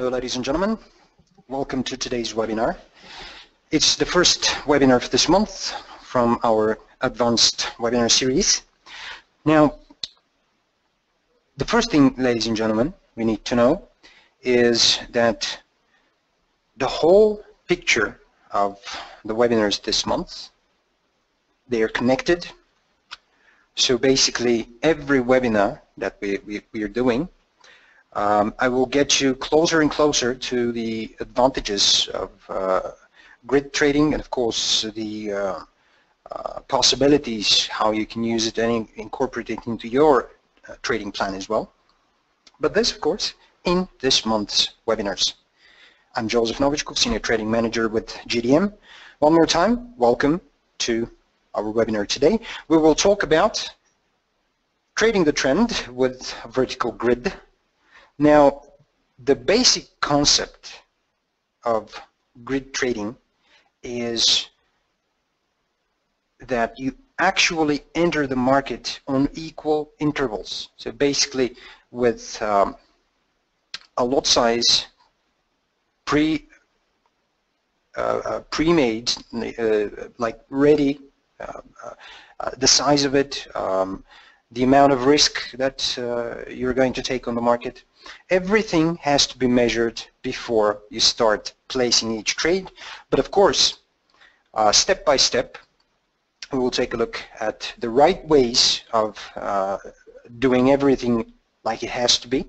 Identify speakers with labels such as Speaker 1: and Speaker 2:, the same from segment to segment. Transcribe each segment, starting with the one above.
Speaker 1: Hello ladies and gentlemen, welcome to today's webinar. It's the first webinar of this month from our advanced webinar series. Now, the first thing, ladies and gentlemen, we need to know is that the whole picture of the webinars this month, they are connected. So basically every webinar that we are doing, I will get you closer and closer to the advantages of grid trading and of course the possibilities how you can use it and incorporate it into your trading plan as well. But this of course in this month's webinars. I'm Joseph Novichkov, Senior Trading Manager with GDM. One more time, welcome to our webinar today. We will talk about trading the trend with a vertical grid. Now, the basic concept of grid trading is that you actually enter the market on equal intervals. So basically with a lot size pre-made, like ready, the size of it, the amount of risk that you're going to take on the market. Everything has to be measured before you start placing each trade. But of course, step by step, we will take a look at the right ways of doing everything like it has to be.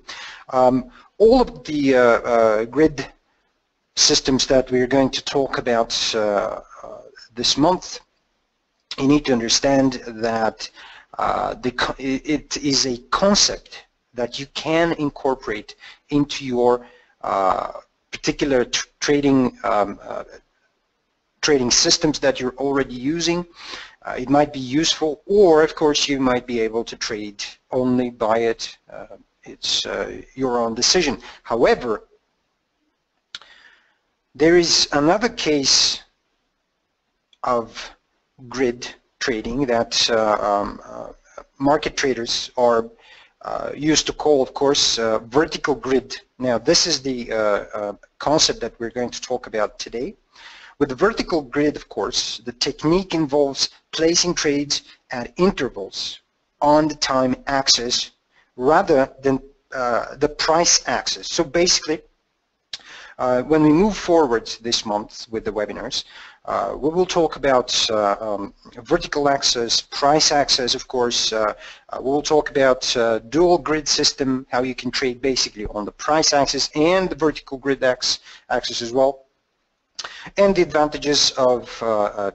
Speaker 1: All of the grid systems that we're going to talk about this month, you need to understand that it is a concept that you can incorporate into your particular trading systems that you're already using. It might be useful, or of course you might be able to trade only by it. It's your own decision. However, there is another case of grid trading that market traders are used to call, of course, vertical grid. Now, this is the concept that we're going to talk about today. With the vertical grid, of course, the technique involves placing trades at intervals on the time axis rather than the price axis. So basically, when we move forward this month with the webinars, we will talk about vertical axis, price axis, of course. We will talk about dual grid system, how you can trade basically on the price axis and the vertical grid axis as well, and the advantages of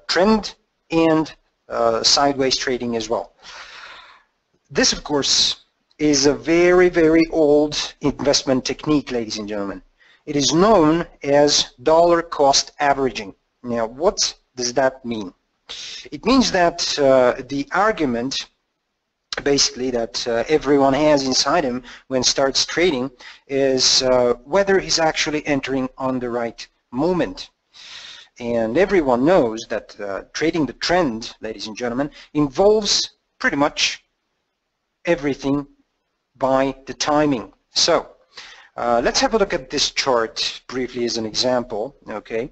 Speaker 1: trend and sideways trading as well. This, of course, is a very, very old investment technique, ladies and gentlemen. It is known as dollar cost averaging. Now, what does that mean? It means that the argument, basically, that everyone has inside him when starts trading is whether he's actually entering on the right moment. And everyone knows that trading the trend, ladies and gentlemen, involves pretty much everything by the timing. So, let's have a look at this chart briefly as an example. Okay,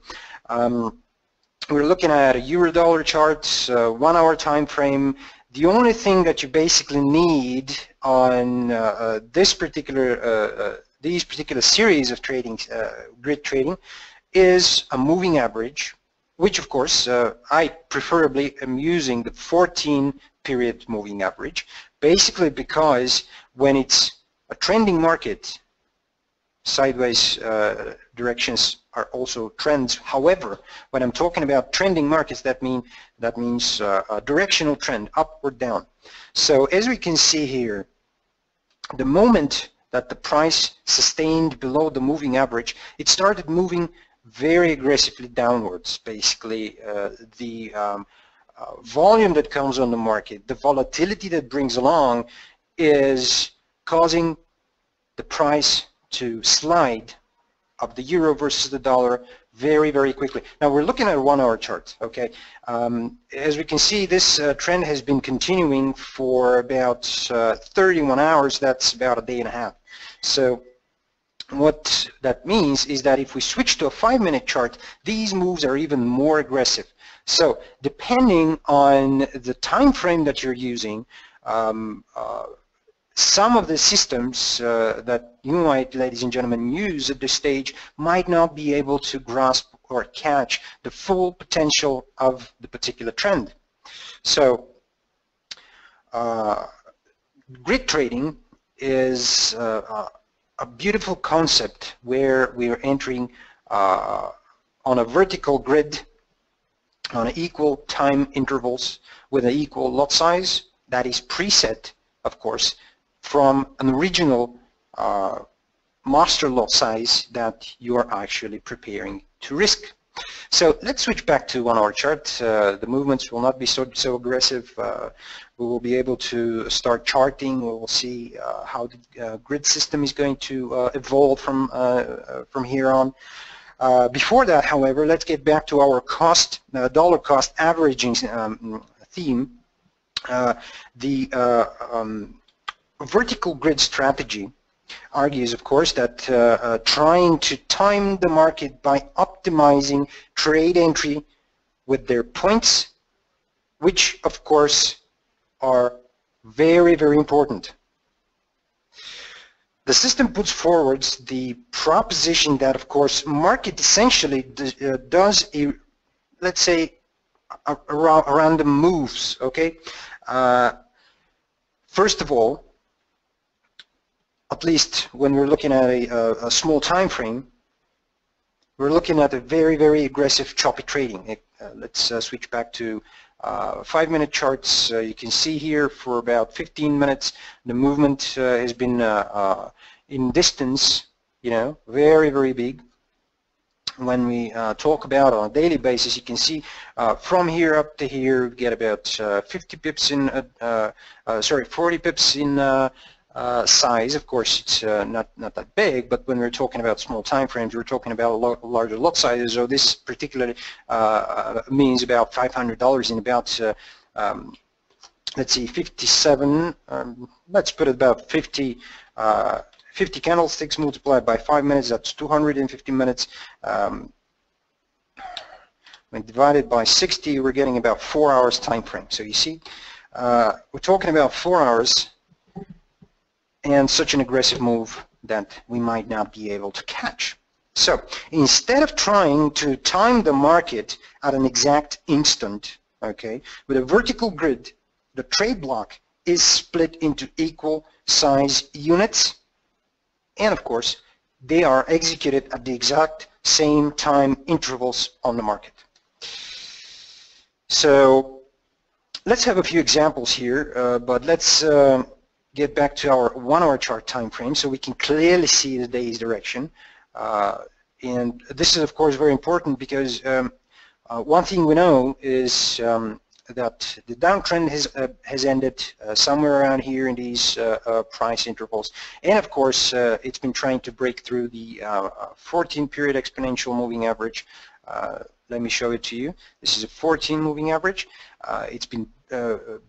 Speaker 1: we're looking at a euro-dollar chart, 1 hour time frame. The only thing that you basically need on these particular series of trading, grid trading, is a moving average, which of course I preferably am using the 14-period moving average, basically because when it's a trending market, sideways directions are also trends. However, when I'm talking about trending markets, that means a directional trend, up or down. So as we can see here, the moment that the price sustained below the moving average, it started moving very aggressively downwards. Basically, the volume that comes on the market, the volatility that brings along, is causing the price to slide of the euro versus the dollar very, very quickly. Now we're looking at a 1 hour chart, okay? As we can see, this trend has been continuing for about 31 hours. That's about a day and a half. So What that means is that if we switch to a 5-minute chart, these moves are even more aggressive. So depending on the time frame that you're using, some of the systems that you might, ladies and gentlemen, use at this stage might not be able to grasp or catch the full potential of the particular trend. So grid trading is a beautiful concept where we are entering on a vertical grid on equal time intervals with an equal lot size that is preset, of course, from an original master lot size that you are actually preparing to risk. So let's switch back to 1 hour chart. The movements will not be so aggressive. We will be able to start charting. We will see how the grid system is going to evolve from here on. Before that, however, let's get back to our cost, dollar cost averaging theme. The vertical grid strategy argues, of course, that trying to time the market by optimizing trade entry with their points, which, of course, are very, very important. The system puts forward the proposition that, of course, market essentially does a, let's say, around the moves, okay? First of all, at least when we're looking at a small time frame, we're looking at a very, very aggressive choppy trading. Let's switch back to 5-minute charts. You can see here for about 15 minutes the movement has been in distance, you know, very, very big. When we talk about on a daily basis, you can see from here up to here we get about 50 pips in, 40 pips in size. Of course, it's not that big, but when we're talking about small time frames, we're talking about larger lot sizes. So this particularly means about $500 in about, let's see, 57. Let's put it about 50 candlesticks multiplied by 5 minutes. That's 250 minutes. When divided by 60, we're getting about 4 hours time frame. So you see, we're talking about 4 hours. And such an aggressive move that we might not be able to catch. So instead of trying to time the market at an exact instant, okay, with a vertical grid, the trade block is split into equal size units, and of course they are executed at the exact same time intervals on the market. So let's have a few examples here, but let's get back to our 1 hour chart time frame so we can clearly see the day's direction. And this is, of course, very important because one thing we know is that the downtrend has ended somewhere around here in these price intervals. And of course, it's been trying to break through the 14-period exponential moving average. Let me show it to you. This is a 14 moving average. It's been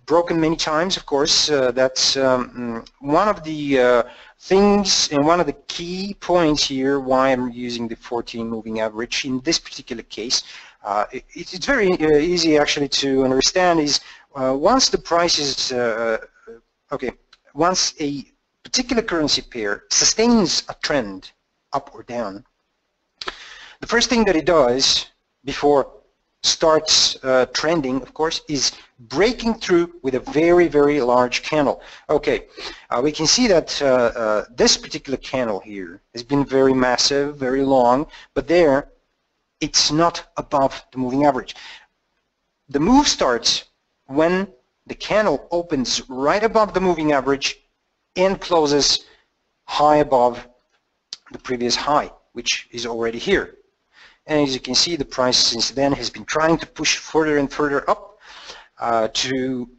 Speaker 1: broken many times, of course. That's one of the things and one of the key points here why I'm using the 14 moving average in this particular case. It's very easy actually to understand is once the price is, once a particular currency pair sustains a trend up or down, the first thing that it does before starts trending, of course, is breaking through with a very, very large candle. Okay, we can see that this particular candle here has been very massive, very long, but there it's not above the moving average. The move starts when the candle opens right above the moving average and closes high above the previous high, which is already here. And as you can see, the price since then has been trying to push further and further up to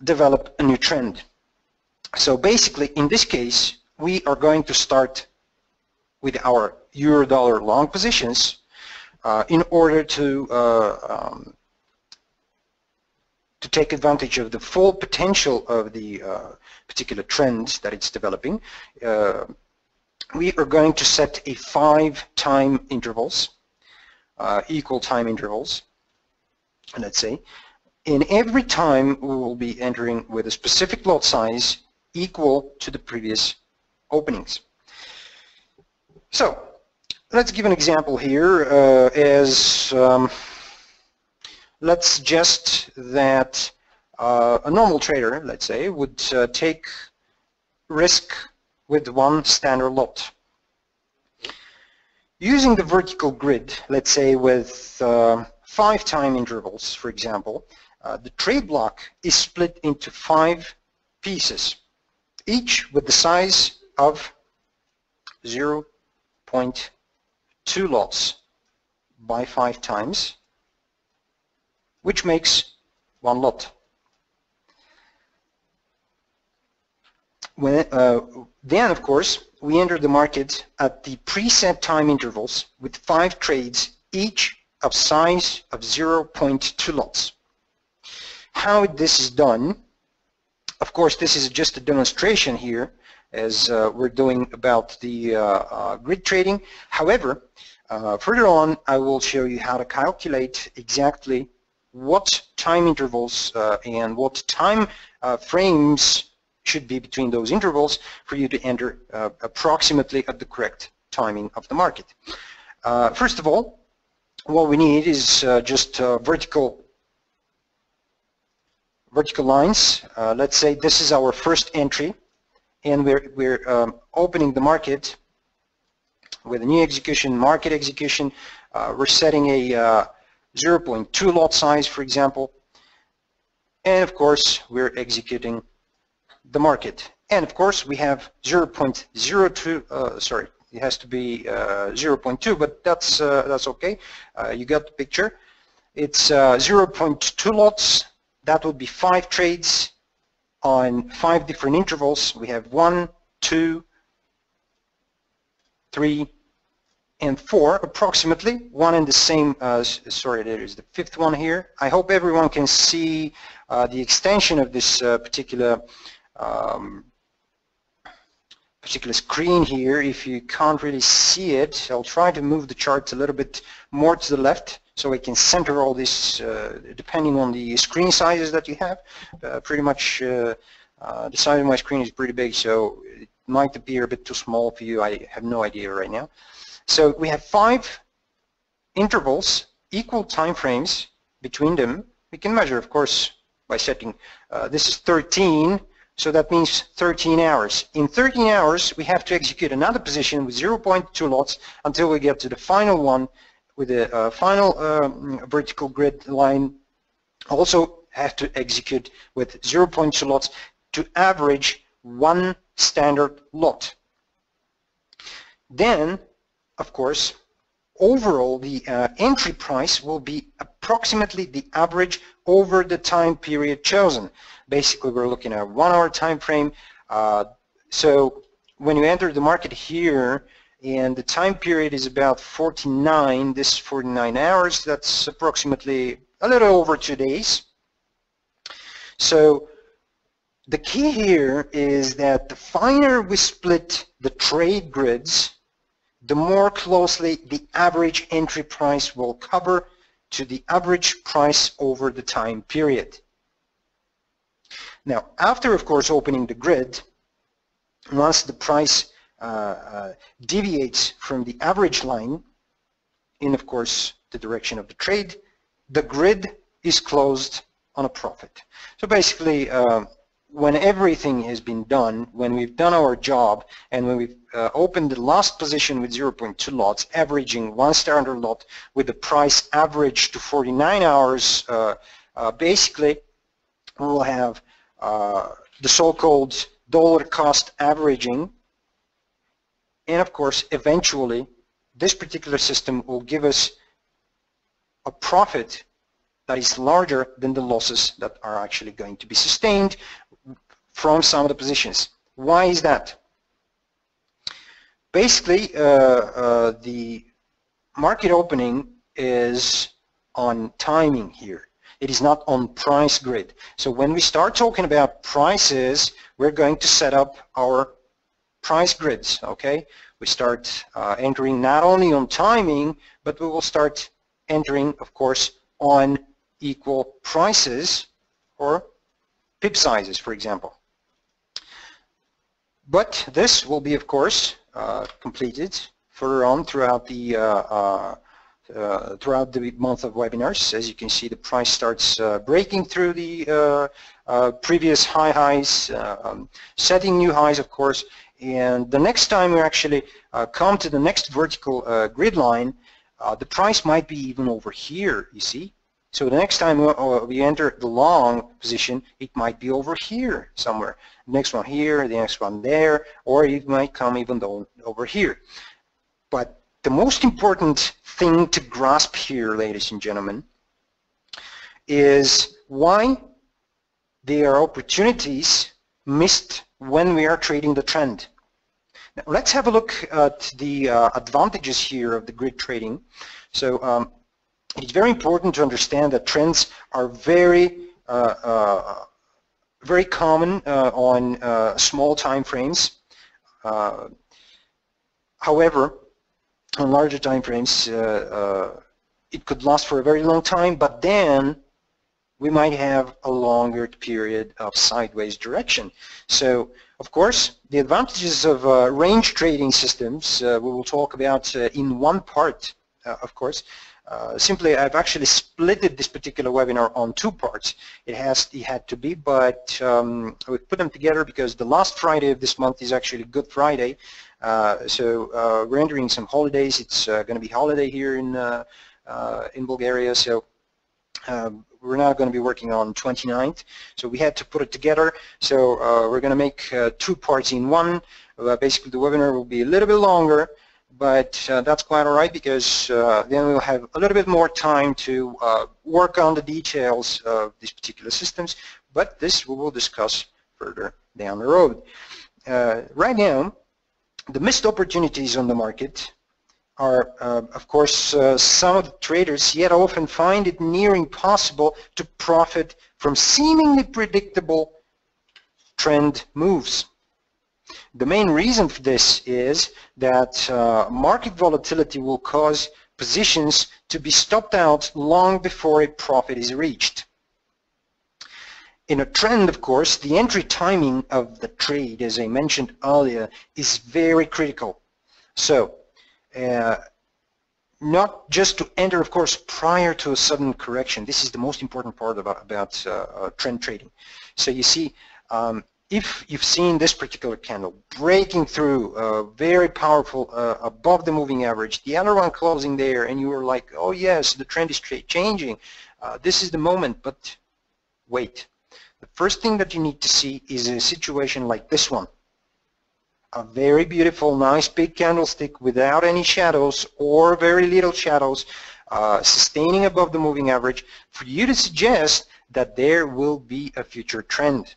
Speaker 1: develop a new trend. So basically, in this case, we are going to start with our euro-dollar long positions in order to take advantage of the full potential of the particular trend that it's developing. we are going to set a 5 time intervals, equal time intervals, let's say. In every time we will be entering with a specific lot size equal to the previous openings. So let's give an example here let's suggest that a normal trader, let's say, would take risk with one standard lot. Using the vertical grid, let's say with 5 time intervals, for example, the trade block is split into 5 pieces, each with the size of 0.2 lots by 5 times, which makes 1 lot. Then, of course, we enter the market at the preset time intervals with 5 trades, each of size of 0.2 lots. How this is done, of course, this is just a demonstration here, as we're doing about the grid trading. However, further on, I will show you how to calculate exactly what time intervals and what time frames should be between those intervals for you to enter approximately at the correct timing of the market. First of all, what we need is just vertical lines. Let's say this is our first entry, and we're opening the market with a new execution, market execution. We're setting a 0.2 lot size, for example, and of course we're executing the market. And of course we have 0.02, sorry, it has to be 0.2, but that's okay. You got the picture. It's 0.2 lots. That would be 5 trades on 5 different intervals. We have 1, 2, 3, and 4, approximately, one and the same. Sorry, there is the 5th one here. I hope everyone can see the extension of this particular screen here. If you can't really see it, I'll try to move the charts a little bit more to the left so I can center all this depending on the screen sizes that you have. Pretty much the size of my screen is pretty big, so it might appear a bit too small for you. I have no idea right now. So we have 5 intervals, equal time frames between them. We can measure, of course, by setting, this is 13, so that means 13 hours. In 13 hours, we have to execute another position with 0.2 lots until we get to the final one with the final vertical grid line. Also have to execute with 0.2 lots to average 1 standard lot. Then, of course, overall the entry price will be approximately the average over the time period chosen. Basically, we're looking at a 1-hour time frame. So when you enter the market here and the time period is about 49, this is 49 hours, that's approximately a little over 2 days. So the key here is that the finer we split the trade grids, the more closely the average entry price will cover to the average price over the time period. Now, after, of course, opening the grid, once the price deviates from the average line in, of course, the direction of the trade, the grid is closed on a profit. So basically, when everything has been done, when we've done our job, and when we've opened the last position with 0.2 lots, averaging 1 standard lot with the price average to 49 hours, basically we'll have the so-called dollar cost averaging, and of course eventually this particular system will give us a profit that is larger than the losses that are actually going to be sustained from some of the positions. Why is that? Basically, the market opening is on timing here. It is not on price grid. So when we start talking about prices, we're going to set up our price grids, okay? we start entering not only on timing, but we will start entering, of course, on equal prices or pip sizes, for example. But this will be, of course, completed further on throughout the month of webinars. As you can see, the price starts breaking through the previous highs, setting new highs, of course. And the next time we actually come to the next vertical grid line, the price might be even over here, you see. So the next time we enter the long position, it might be over here somewhere. The next one here, the next one there, or it might come even though over here. But the most important thing to grasp here, ladies and gentlemen, is why there are opportunities missed when we are trading the trend. Now, let's have a look at the advantages here of the grid trading. So it's very important to understand that trends are very common on small time frames. However, on larger time frames, it could last for a very long time, but then we might have a longer period of sideways direction. So, of course, the advantages of range trading systems we will talk about in one part, of course. Simply, I've actually split this particular webinar on two parts. It had to be, but we put them together because the last Friday of this month is actually Good Friday. So we're entering some holidays. It's going to be holiday here in Bulgaria. So we're now going to be working on 29th. So we had to put it together. So we're going to make two parts in one. Basically, the webinar will be a little bit longer. But that's quite all right because then we'll have a little bit more time to work on the details of these particular systems, but this we will discuss further down the road. Right now, the missed opportunities on the market are, of course, some of the traders yet often find it near impossible to profit from seemingly predictable trend moves. The main reason for this is that market volatility will cause positions to be stopped out long before a profit is reached. In a trend, of course, the entry timing of the trade, as I mentioned earlier, is very critical. So, not just to enter, of course, prior to a sudden correction. This is the most important part about trend trading. So you see, if you've seen this particular candle breaking through very powerful above the moving average, the other one closing there, and you were like, oh yes, the trend is changing, this is the moment, but wait. The first thing that you need to see is a situation like this one. A very beautiful, nice big candlestick without any shadows or very little shadows, sustaining above the moving average, for you to suggest that there will be a future trend.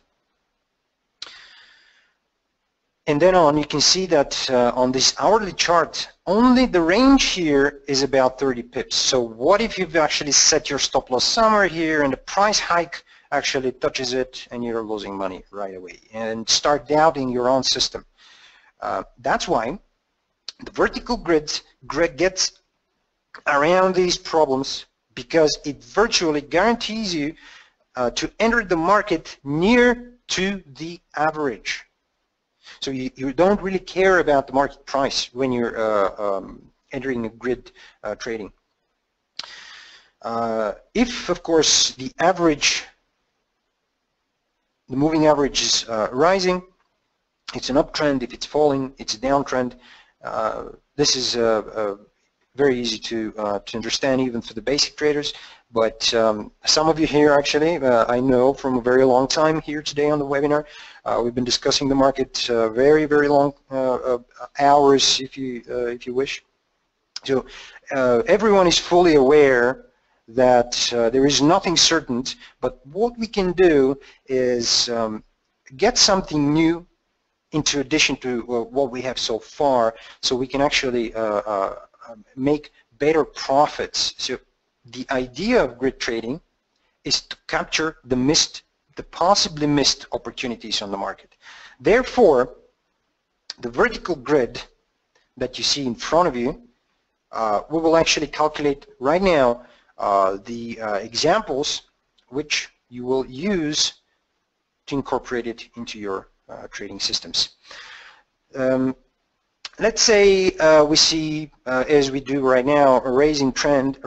Speaker 1: And then on, you can see that on this hourly chart, only the range here is about 30 pips. So what if you've actually set your stop loss somewhere here and the price hike actually touches it and you're losing money right away and start doubting your own system? That's why the vertical grid gets around these problems, because it virtually guarantees you to enter the market near to the average. So you don't really care about the market price when you're entering a grid trading. If, of course, the moving average is rising, it's an uptrend. If it's falling, it's a downtrend. This is very easy to understand even for the basic traders. But some of you here actually, I know from a very long time here today on the webinar, we've been discussing the market very, very long hours, if you wish. So everyone is fully aware that there is nothing certain, but what we can do is get something new into addition to what we have so far, so we can actually make better profits. So the idea of grid trading is to capture the possibly missed opportunities on the market. Therefore, the vertical grid that you see in front of you, we will actually calculate right now the examples which you will use to incorporate it into your trading systems. Let's say we see, as we do right now, a rising trend,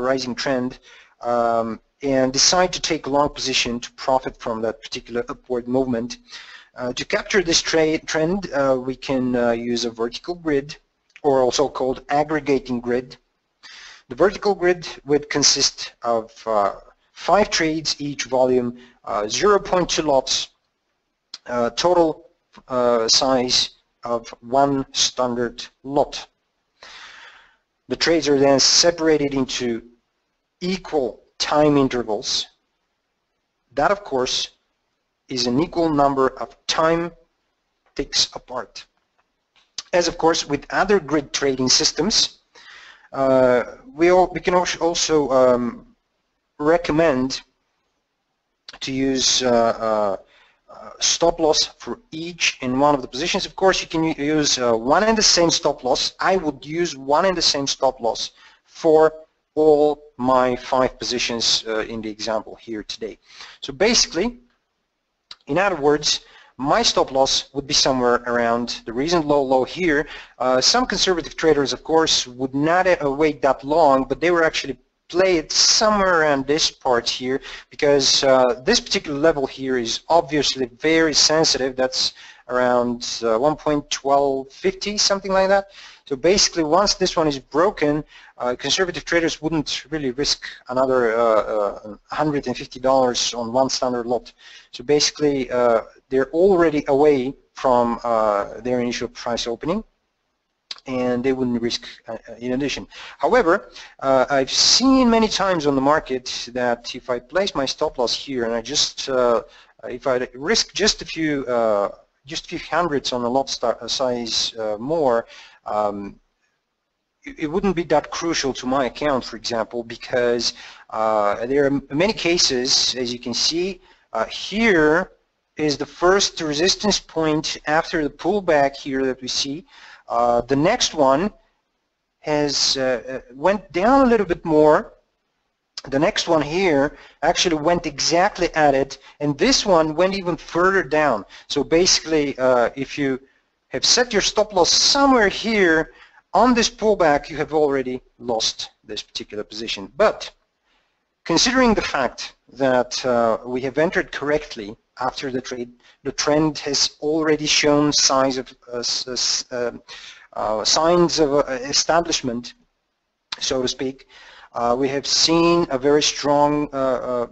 Speaker 1: and decide to take a long position to profit from that particular upward movement. To capture this trend, we can use a vertical grid, or also called aggregating grid. The vertical grid would consist of 5 trades, each volume 0.2 lots, total size of 1 standard lot. The trades are then separated into equal time intervals. That, of course, is an equal number of time ticks apart. As, of course, with other grid trading systems, we can also recommend to use stop loss for each and one of the positions. Of course, you can use one and the same stop loss. I would use one and the same stop loss for all my 5 positions in the example here today. So basically, in other words, my stop loss would be somewhere around the recent low here. Some conservative traders, of course, would not wait that long, but they were actually play it somewhere around this part here, because this particular level here is obviously very sensitive. That's around 1.1250, something like that. So basically, once this one is broken, conservative traders wouldn't really risk another $150 on one standard lot. So basically, they're already away from their initial price opening, and they wouldn't risk in addition. However, I've seen many times on the market that if I place my stop loss here and I just, if I risk just a few hundreds on the lot size more, it wouldn't be that crucial to my account, for example, because there are many cases, as you can see, here is the first resistance point after the pullback here that we see. The next one has went down a little bit more. The next one here actually went exactly at it, and this one went even further down. So basically, if you have set your stop loss somewhere here on this pullback, you have already lost this particular position. But considering the fact that we have entered correctly after the trade, the trend has already shown signs of establishment, so to speak. We have seen a very strong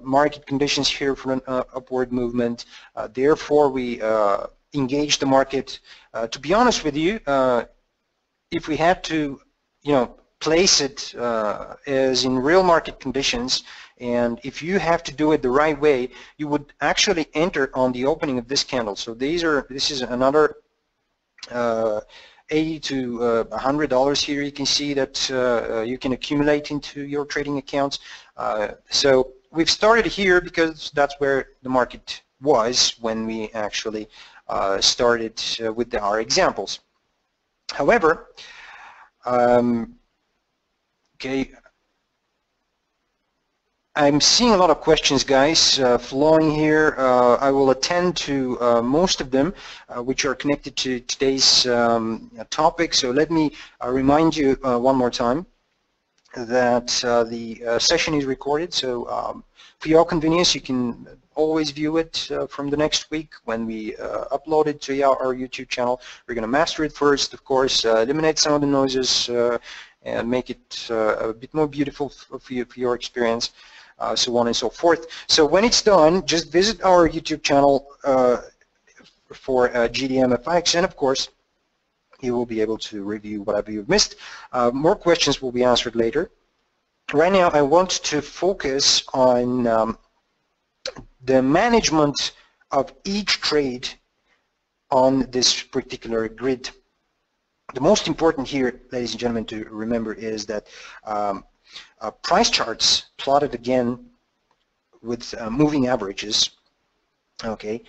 Speaker 1: market conditions here for an upward movement. Therefore, we engage the market. To be honest with you, if we had to, place it as in real market conditions, and if you have to do it the right way, you would actually enter on the opening of this candle. So this is another $80 to $100 here. You can see that you can accumulate into your trading accounts. So we've started here because that's where the market was when we actually started with our examples. However, okay, I'm seeing a lot of questions, guys, flowing here. I will attend to most of them, which are connected to today's topic. So let me remind you one more time that the session is recorded. So for your convenience, you can always view it from the next week when we upload it to our YouTube channel. We're going to master it first, of course, eliminate some of the noises, and make it a bit more beautiful for your experience. So on and so forth. So when it's done, just visit our YouTube channel for GDMFX, and of course, you will be able to review whatever you've missed. More questions will be answered later. Right now, I want to focus on the management of each trade on this particular grid. The most important here, ladies and gentlemen, to remember is that price charts plotted again with moving averages, okay,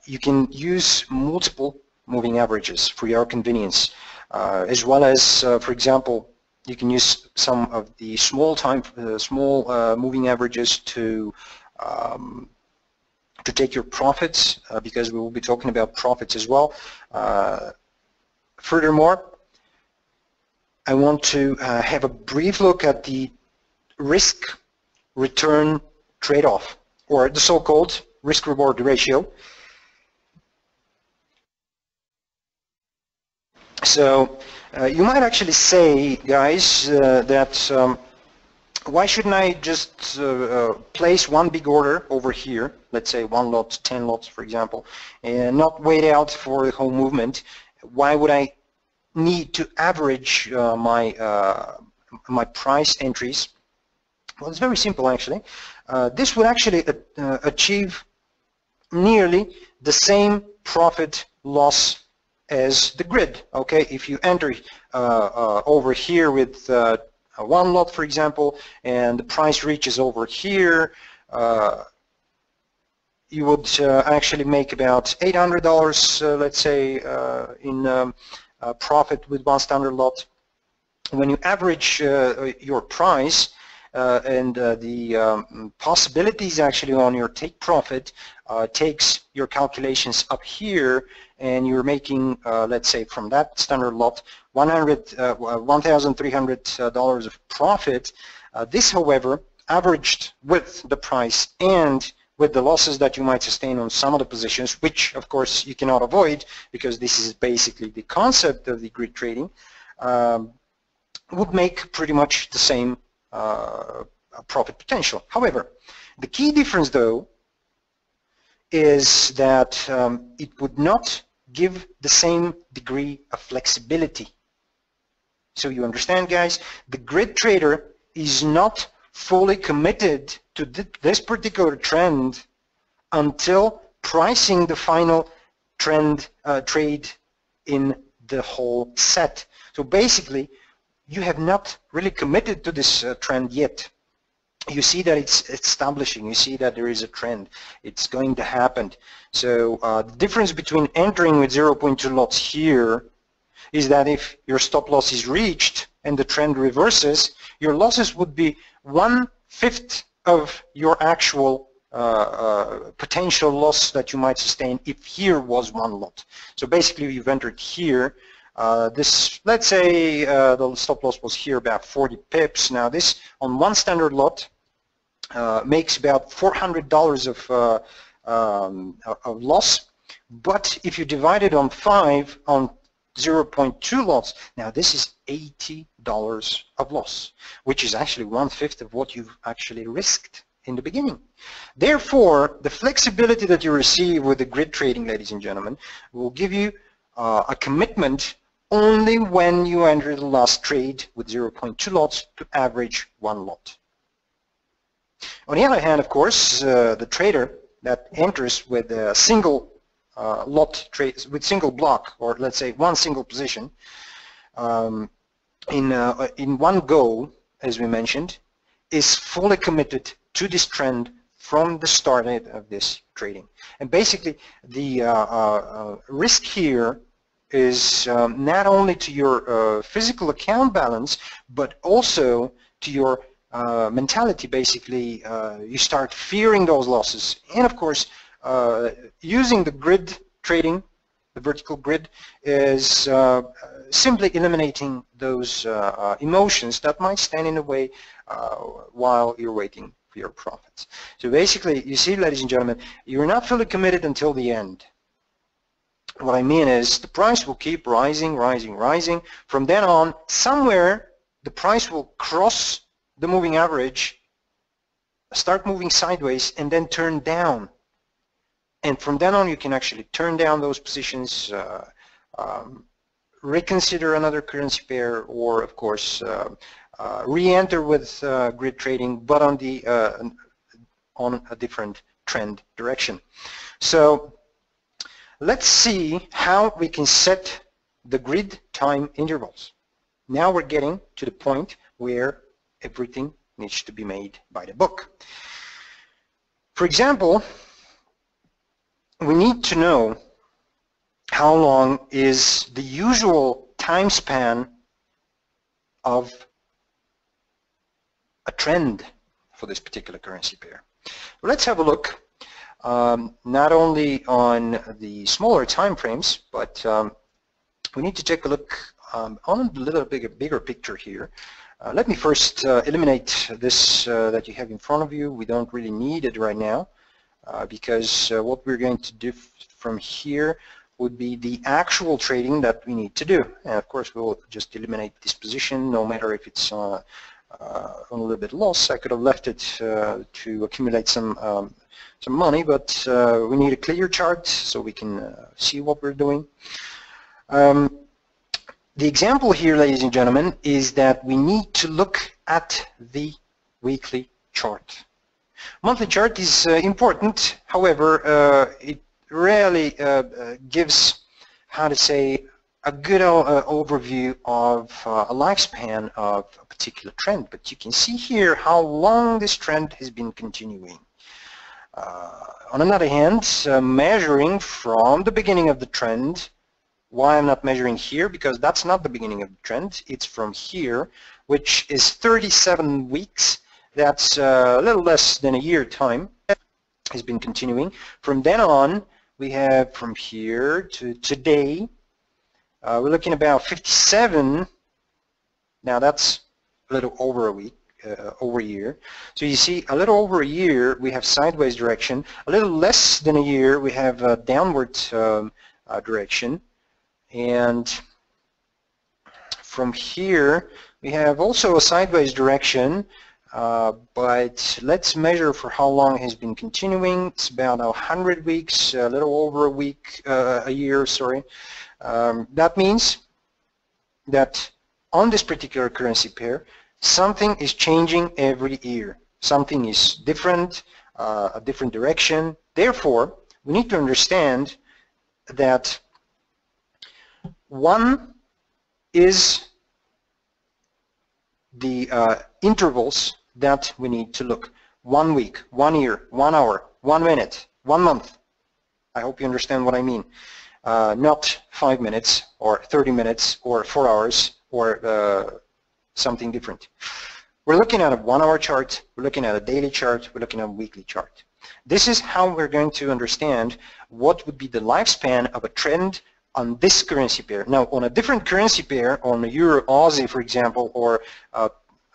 Speaker 1: you can use multiple moving averages for your convenience. as well as, for example, you can use some of the small moving averages to take your profits, because we will be talking about profits as well. Furthermore, I want to have a brief look at the risk-return trade-off, or the so-called risk-reward ratio. So you might actually say, guys, that why shouldn't I just place one big order over here, let's say 1 lot, 10 lots, for example, and not wait out for the whole movement? Why would I need to average my price entries? Well, it's very simple, actually. This would actually achieve nearly the same profit loss as the grid. Okay, if you enter over here with 1 lot, for example, and the price reaches over here, you would actually make about $800, let's say, in profit with 1 standard lot. When you average your price and the possibilities actually on your take profit takes your calculations up here, and you're making, let's say, from that standard lot, $1,300 of profit. This, however, averaged with the price and with the losses that you might sustain on some of the positions, which, of course, you cannot avoid because this is basically the concept of the grid trading, would make pretty much the same profit potential. However, the key difference, though, is that it would not give the same degree of flexibility. So you understand, guys, the grid trader is not fully committed to this particular trend until pricing the final trend trade in the whole set. So basically, you have not really committed to this trend yet. You see that it's establishing, you see that there is a trend, it's going to happen. So the difference between entering with 0.2 lots here is that if your stop loss is reached and the trend reverses, your losses would be 1/5 of your actual potential loss that you might sustain if here was 1 lot. So basically you've entered here. This, let's say the stop loss was here about 40 pips. Now this on 1 standard lot makes about $400 of loss, but if you divide it on 5 on 0.2 lots, now this is $80 of loss, which is actually 1/5 of what you've actually risked in the beginning. Therefore, the flexibility that you receive with the grid trading, ladies and gentlemen, will give you a commitment only when you enter the last trade with 0.2 lots to average 1 lot. On the other hand, of course, the trader that enters with a single lot trade, with single block, or let's say 1 single position, in one go, as we mentioned, is fully committed to this trend from the start of this trading. And basically, the risk here is not only to your physical account balance, but also to your mentality. Basically, you start fearing those losses. And of course, using the grid trading, the vertical grid, is simply eliminating those emotions that might stand in the way while you're waiting for your profits. So basically, you see, ladies and gentlemen, you're not fully committed until the end. What I mean is the price will keep rising, rising, rising. From then on, somewhere the price will cross the moving average, start moving sideways, and then turn down. And from then on, you can actually turn down those positions, reconsider another currency pair, or of course, re-enter with grid trading, but on the on a different trend direction. So let's see how we can set the grid time intervals. Now we're getting to the point where everything needs to be made by the book. For example, we need to know how long is the usual time span of a trend for this particular currency pair. Let's have a look not only on the smaller time frames, but we need to take a look on a little bigger picture here. Let me first eliminate this that you have in front of you. We don't really need it right now because what we're going to do from here would be the actual trading that we need to do. And of course, we'll just eliminate this position, no matter if it's on a little bit loss. I could have left it to accumulate some money, but we need a clear chart so we can see what we're doing. The example here, ladies and gentlemen, is that we need to look at the weekly chart. Monthly chart is important, however, it rarely gives, how to say, a good overview of a lifespan of a particular trend. But you can see here how long this trend has been continuing. On another hand, measuring from the beginning of the trend, why I'm not measuring here, because that's not the beginning of the trend, it's from here, which is 37 weeks. That's a little less than a year time has been continuing. From then on, we have from here to today, we're looking about 57. Now that's a little over a week, over a year. So you see, a little over a year, we have sideways direction. A little less than a year, we have a downward direction. And from here, we have also a sideways direction, but let's measure for how long it has been continuing. It's about 100 weeks, a little over a week, a year, sorry. That means that on this particular currency pair, something is changing every year. Something is different, a different direction. Therefore, we need to understand that one is the intervals that we need to look. 1 week, 1 year, 1 hour, 1 minute, 1 month. I hope you understand what I mean. Not 5 minutes or 30 minutes or 4 hours or something different. We're looking at a 1 hour chart, we're looking at a daily chart, we're looking at a weekly chart. This is how we're going to understand what would be the lifespan of a trend on this currency pair. Now, on a different currency pair, on a Euro Aussie, for example, or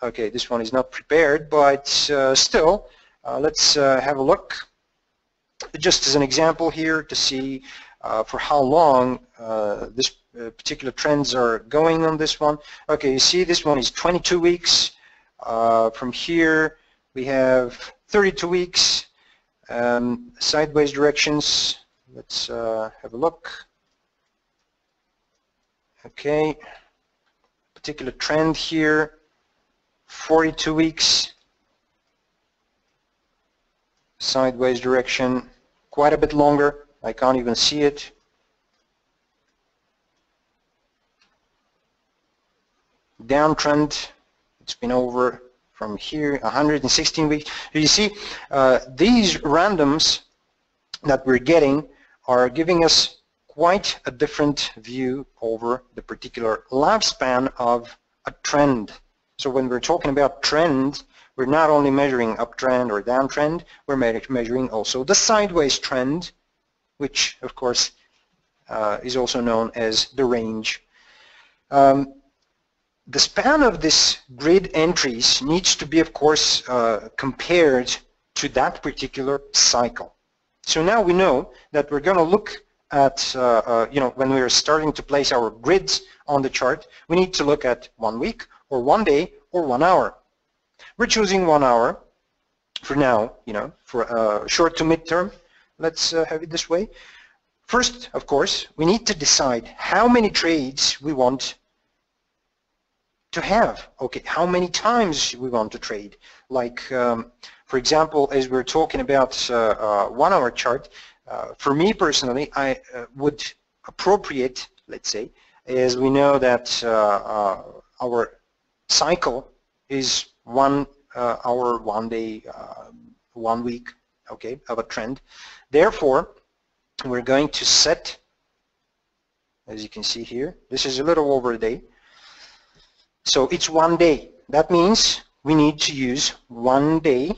Speaker 1: okay, this one is not prepared, but still, let's have a look. Just as an example here to see for how long this particular trends are going on this one. Okay, you see this one is 22 weeks. From here, we have 32 weeks. Sideways directions. Let's have a look. Okay, particular trend here, 42 weeks, sideways direction, quite a bit longer, I can't even see it. Downtrend, it's been over from here, 116 weeks. You see, these randoms that we're getting are giving us quite a different view over the particular lifespan of a trend. So when we're talking about trend, we're not only measuring uptrend or downtrend, we're measuring also the sideways trend, which of course is also known as the range. The span of this grid entries needs to be, of course, compared to that particular cycle. So now we know that we're going to look at, when we're starting to place our grids on the chart, we need to look at 1 week or 1 day or 1 hour. We're choosing 1 hour for now, for short to mid-term. Let's have it this way. First, of course, we need to decide how many trades we want to have. Okay, how many times we want to trade. Like, for example, as we're talking about 1 hour chart, for me personally, I would appropriate, let's say, as we know that our cycle is 1 hour, 1 day, 1 week, okay, of a trend. Therefore, we're going to set as you can see here. This is a little over a day. So it's 1 day. That means we need to use 1 day,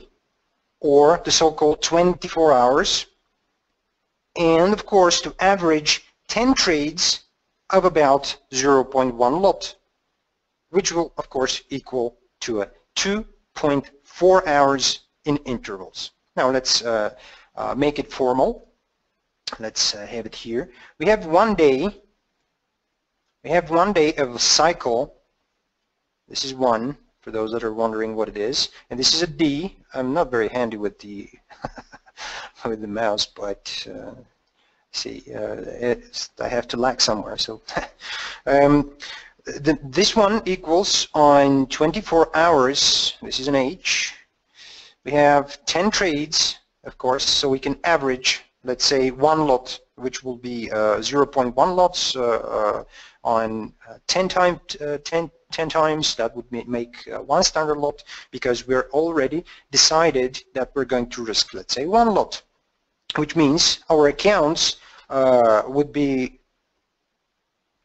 Speaker 1: or the so-called 24 hours, and of course to average 10 trades of about 0.1 lot, which will of course equal to a 2.4 hours in intervals. Now let's make it formal. Let's have it here. We have 1 day. We have 1 day of a cycle. This is 1, for those that are wondering what it is, and this is a D. I'm not very handy with the with the mouse, but see, I have to lag somewhere. So this one equals on 24 hours. This is an H. We have 10 trades, of course, so we can average, let's say, 1 lot, which will be 0.1 lots on 10 times. That would make 1 standard lot, because we're already decided that we're going to risk, let's say, 1 lot, which means our accounts would be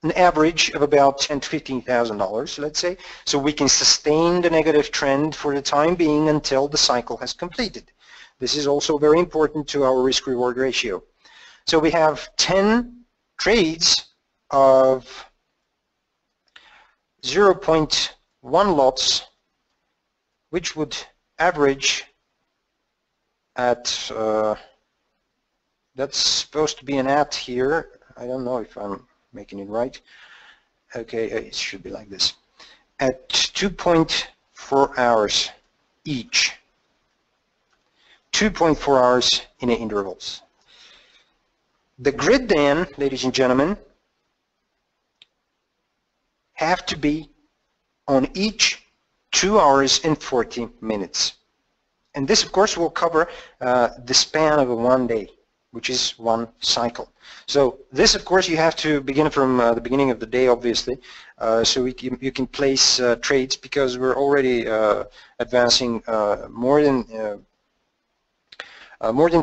Speaker 1: an average of about $10,000 to $15,000, let's say, so we can sustain the negative trend for the time being until the cycle has completed. This is also very important to our risk-reward ratio. So we have 10 trades of 0.1 lots, which would average at, that's supposed to be an at here. I don't know if I'm making it right. Okay, it should be like this. At 2.4 hours each. 2.4 hours in intervals. The grid then, ladies and gentlemen, have to be on each 2 hours and 40 minutes. And this, of course, will cover the span of a 1 day, which is 1 cycle. So this, of course, you have to begin from the beginning of the day, obviously, so you can place trades, because we're already advancing more than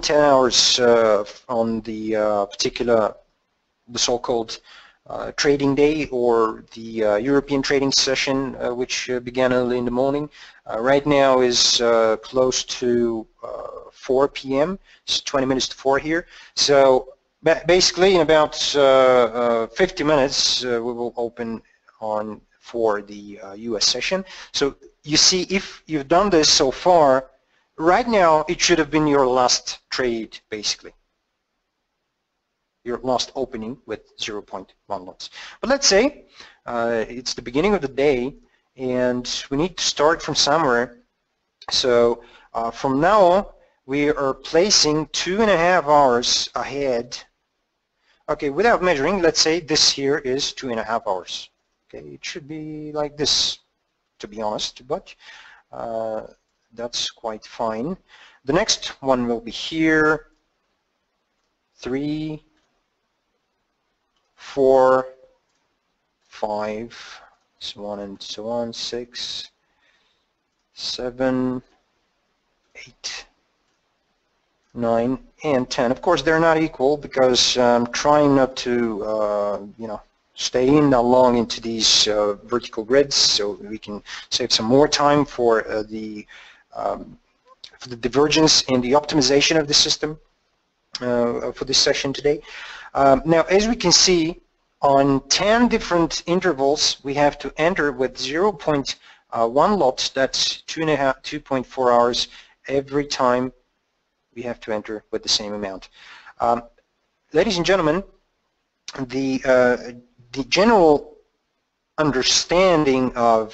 Speaker 1: 10 hours on the the so-called trading day, or the European trading session, which began early in the morning. Right now is close to 4 p.m. It's 20 minutes to 4 here. So basically in about 50 minutes we will open on for the US session. So you see, if you've done this so far, right now it should have been your last trade, basically. Your last opening with 0.1 lots. But let's say it's the beginning of the day and we need to start from somewhere. So from now on, we are placing 2.5 hours ahead. Okay, without measuring, let's say this here is 2.5 hours. Okay, it should be like this, to be honest, but that's quite fine. The next one will be here, 3, 4, 5, so on and so on, 6, 7, 8, 9, and 10. Of course, they're not equal, because I'm trying not to, stay in that long into these vertical grids, so we can save some more time for the divergence and the optimization of the system for this session today. Now, as we can see, on 10 different intervals, we have to enter with 0.1 lots. That's 2.4 hours every time we have to enter with the same amount. Ladies and gentlemen, the general understanding of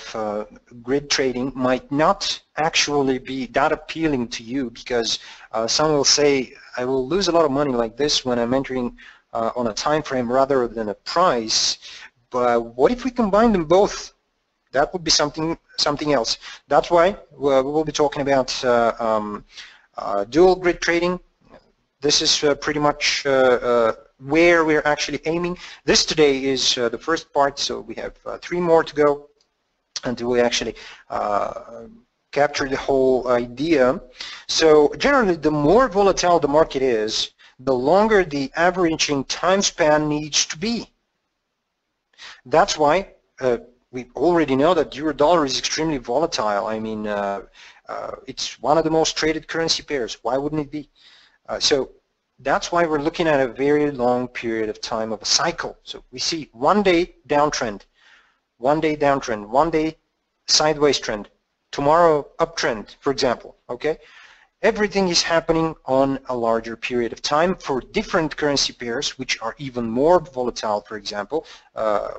Speaker 1: grid trading might not actually be that appealing to you, because some will say, I will lose a lot of money like this when I'm entering on a time frame rather than a price. But what if we combine them both? That would be something else. That's why we will be talking about dual grid trading. This is pretty much where we're actually aiming. This today is the first part, so we have 3 more to go until we actually capture the whole idea. So generally, the more volatile the market is, the longer the averaging time span needs to be. That's why we already know that euro dollar is extremely volatile. I mean, it's one of the most traded currency pairs. Why wouldn't it be? So that's why we're looking at a very long period of time of a cycle. So we see 1 day downtrend, 1 day downtrend, 1 day sideways trend, tomorrow uptrend, for example, okay? Everything is happening on a larger period of time for different currency pairs, which are even more volatile. For example,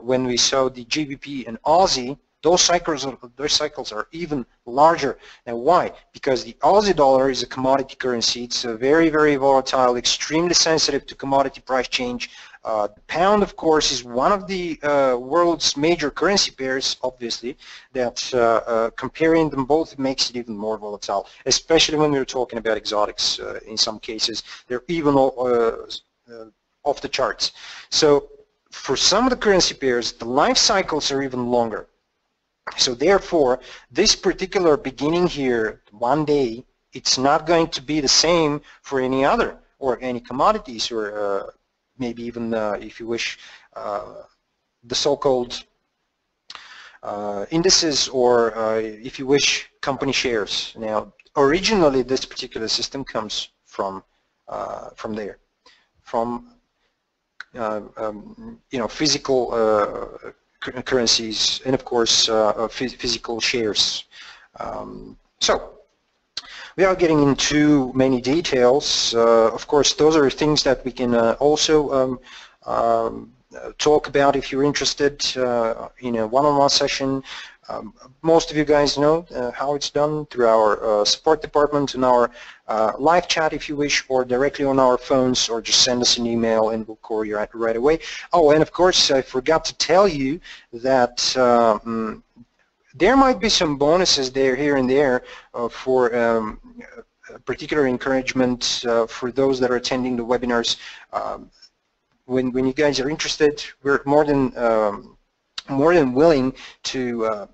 Speaker 1: when we saw the GBP and Aussie, those cycles are even larger. Now why? Because the Aussie dollar is a commodity currency. It's a very, very volatile, extremely sensitive to commodity price change. The pound, of course, is one of the world's major currency pairs, obviously, that comparing them both makes it even more volatile, especially when we're talking about exotics. In some cases, they're even off the charts. So for some of the currency pairs, the life cycles are even longer. So therefore, this particular beginning here, 1 day, it's not going to be the same for any other, or any commodities, or maybe even, if you wish, the so-called indices, or if you wish, company shares. Now, originally, this particular system comes from there, from physical currencies, and of course physical shares. So we are getting into many details. Of course, those are things that we can also talk about if you're interested in a one-on-one session. Most of you guys know how it's done through our support department and our live chat, if you wish, or directly on our phones, or just send us an email and we'll call you right away. Oh, and of course, I forgot to tell you that there might be some bonuses there, here and there, for particular encouragement for those that are attending the webinars. When you guys are interested, we're more than willing to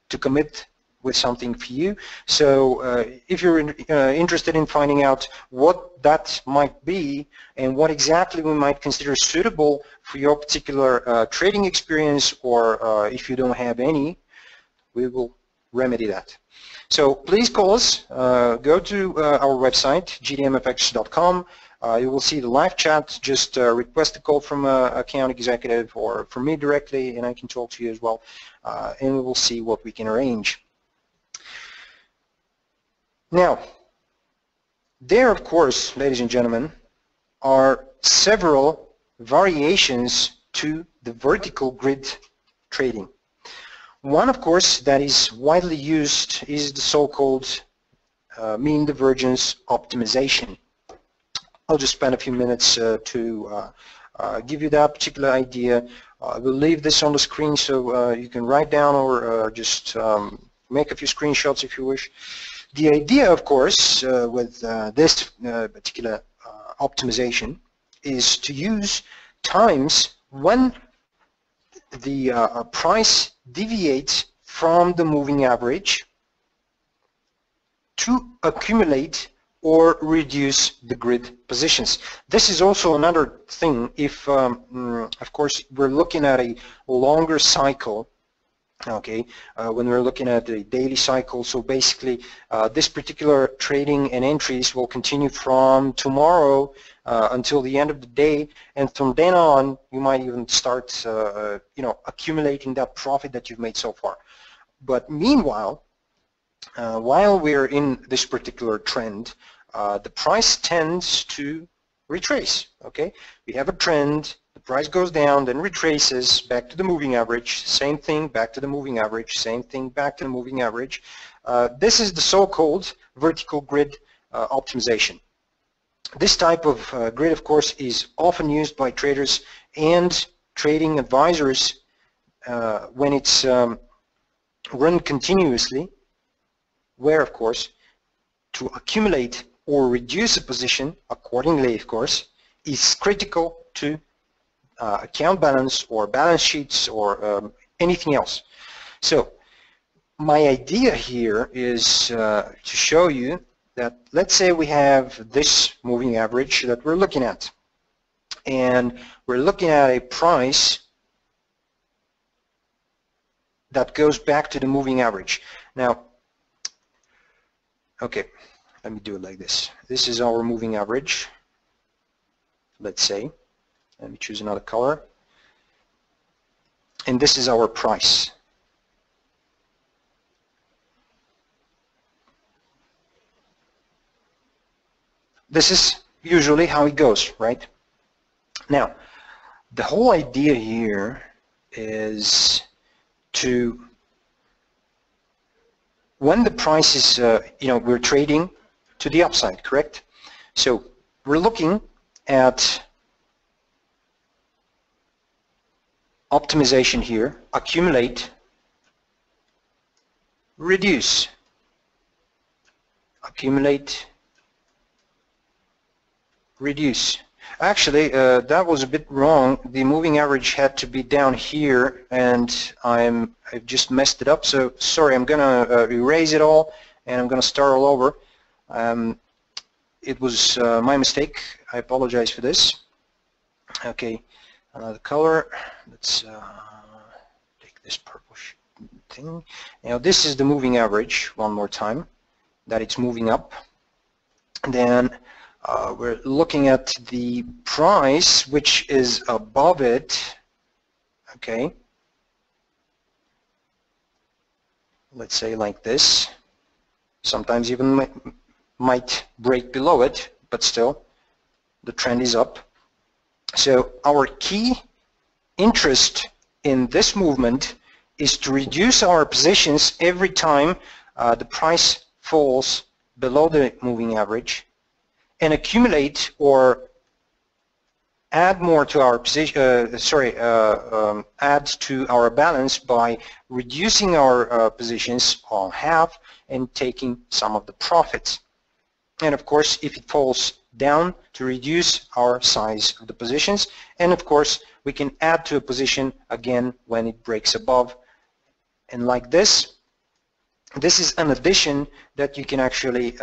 Speaker 1: to commit with something for you. So if you're interested in finding out what that might be and what exactly we might consider suitable for your particular trading experience, or if you don't have any, we will remedy that. So please call us. Go to our website, gdmfx.com. You will see the live chat. Just request a call from an account executive or from me directly, and I can talk to you as well, and we will see what we can arrange. Now, there, of course, ladies and gentlemen, are several variations to the vertical grid trading. One, of course, that is widely used is the so-called mean divergence optimization. I'll just spend a few minutes to give you that particular idea. We'll leave this on the screen so you can write down, or just make a few screenshots if you wish. The idea, of course, with this particular optimization is to use times when the price deviates from the moving average to accumulate or reduce the grid positions. This is also another thing. If, of course, we're looking at a longer cycle, okay, when we're looking at the daily cycle, so basically this particular trading and entries will continue from tomorrow until the end of the day, and from then on you might even start accumulating that profit that you've made so far. But meanwhile, while we're in this particular trend, the price tends to retrace. Okay, we have a trend, the price goes down, then retraces back to the moving average, same thing, back to the moving average, same thing, back to the moving average. This is the so-called vertical grid optimization. This type of grid, of course, is often used by traders and trading advisors when it's run continuously, where, of course, to accumulate or reduce a position accordingly, of course, is critical to account balance or balance sheets or anything else. So my idea here is to show you that, let's say we have this moving average that we're looking at, and we're looking at a price that goes back to the moving average. Now, okay, let me do it like this. This is our moving average, let's say. Let me choose another color. And this is our price. This is usually how it goes, right? Now, the whole idea here is to, when the price is, we're trading to the upside, correct? So we're looking at optimization here, accumulate, reduce, accumulate, reduce. Actually, that was a bit wrong. The moving average had to be down here, and I've just messed it up. So sorry, I'm gonna erase it all, and I'm gonna start all over. It was my mistake. I apologize for this. Okay, another color. Let's take this purplish thing. Now this is the moving average. One more time, that it's moving up. And then we're looking at the price, which is above it. Okay, let's say like this. Sometimes even might break below it, but still the trend is up. So our key interest in this movement is to reduce our positions every time the price falls below the moving average, and accumulate or add more to our position, add to our balance by reducing our positions on half and taking some of the profits. And of course, if it falls down, to reduce our size of the positions, and of course we can add to a position again when it breaks above. And like this, this is an addition that you can actually,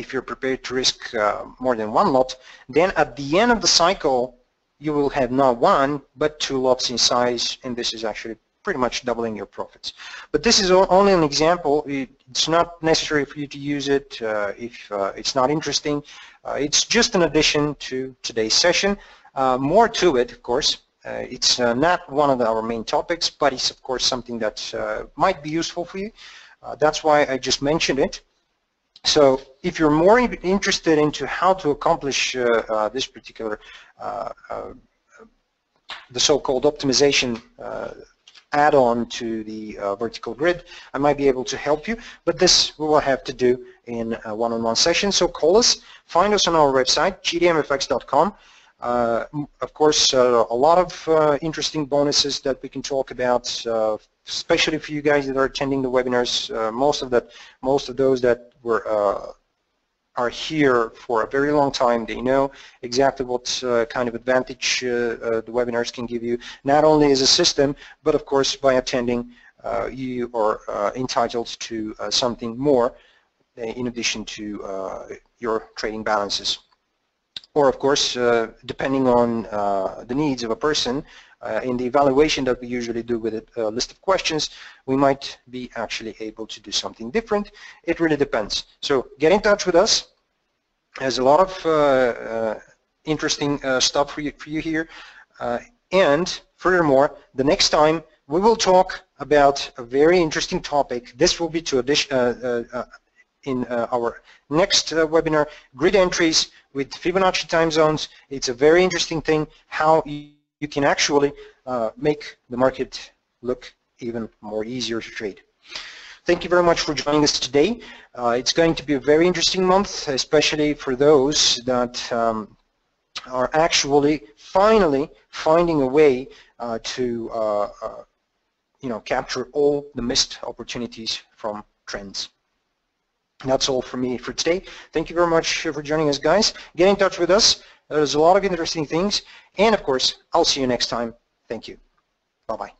Speaker 1: if you're prepared to risk more than one lot, then at the end of the cycle you will have not one but two lots in size, and this is actually pretty much doubling your profits. But this is only an example. It's not necessary for you to use it if it's not interesting. It's just an addition to today's session. More to it, of course. It's not one of our main topics, but it's of course something that might be useful for you. That's why I just mentioned it. So if you're more interested into how to accomplish this particular, the so-called optimization add-on to the vertical grid, I might be able to help you, but this we will have to do in a one-on-one session. So call us, find us on our website, GDMFX.com. Of course, a lot of interesting bonuses that we can talk about, especially for you guys that are attending the webinars. Most of those that are here for a very long time, they know exactly what kind of advantage the webinars can give you, not only as a system, but of course by attending, you are entitled to something more in addition to your trading balances. Or of course, depending on the needs of a person, in the evaluation that we usually do with a list of questions, we might be actually able to do something different. It really depends. So get in touch with us. There's a lot of interesting stuff for you here. And furthermore, the next time we will talk about a very interesting topic. This will be to in our next webinar, grid entries with Fibonacci time zones. It's a very interesting thing how you can actually make the market look even more easier to trade. Thank you very much for joining us today. It's going to be a very interesting month, especially for those that are actually finally finding a way to capture all the missed opportunities from trends. That's all for me for today. Thank you very much for joining us, guys. Get in touch with us. There's a lot of interesting things. And of course, I'll see you next time. Thank you. Bye-bye.